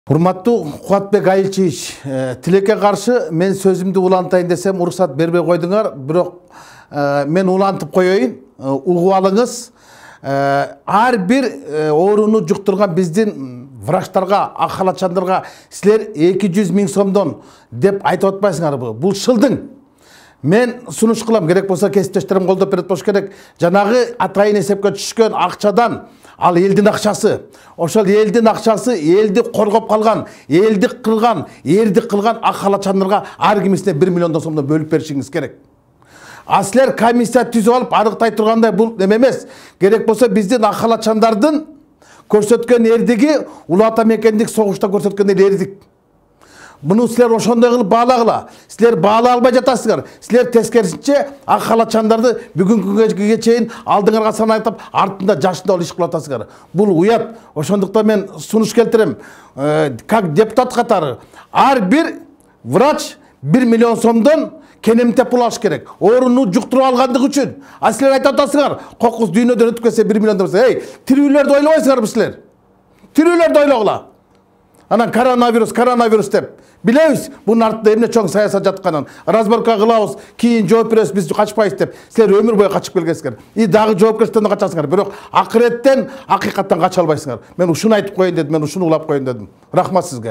Урматтуу Кубатбек Айылчевич, тилекке каршы мен сөзүмдү улантайын десем уруксат бербей койдуңар, бирок мен улантып коеюн, угуп алыңыз. Ар бир ооруну жуктурган биздин врачтарга, ак халатчандарга силер 200 000 сомдон деп айтып атпайсыңарбы? Бул шылдың. Мен сунуш кылам, керек болсо кесиптештерим колдоп берет болуш керек. Жанагы атайын эсепке түшкөн акчадан ал элдин акчасы. Ошол элдин акчасы элди коргоп калган, элди кылган, эрди кылган ак халатчандарга ар кимисине 1 миллион сомдон бөлүп беришиңиз керек. А силер комиссия түзүп алып арыктай тургандай бул эме эмес. Керек болсо биздин ак халатчандардын көрсөткөн эрдиги Улуу Ата Мекендик согушта көрсөткөн эрдик. Буну силер ошондой кылып баалагыла. Силер баалай албай жатасыңар. Силер тескерисинче ак халатчандарды бүгүнкү күнгө чейин алдыңарга санайтып, артында жашында иш кылып атасыңар. Бул уят. Ошондуктан мен сунуш келтирем. Как депутат катары ар бир врач 1 миллион сомдон кенемтеп пул алыш керек. Ооруну жуктуруп алгандыгы үчүн. А силер айтып атасыңар, кокус дүйнөдөн өтүп кетсе 1 миллион десе, тирүүлөрдү ойлобойсуңарбы силер? Тирүүлөрдү ойлогула. Анан коронавирус деп. Билебиз, бунун артында эмне чоң саясат жатканын. Разборка кылабыз, кийин жооп беребиз, биз качпайбыз деп. Силер өмүр бою качып келгенсиңер. И дагы жоопкерчиликтен качасыңар, бирок акыреттен, акыйкаттан кача албайсыңар. Мен ушуну айтып коеюн дедим, мен ушуну улап коеюн дедим. Рахмат сизге.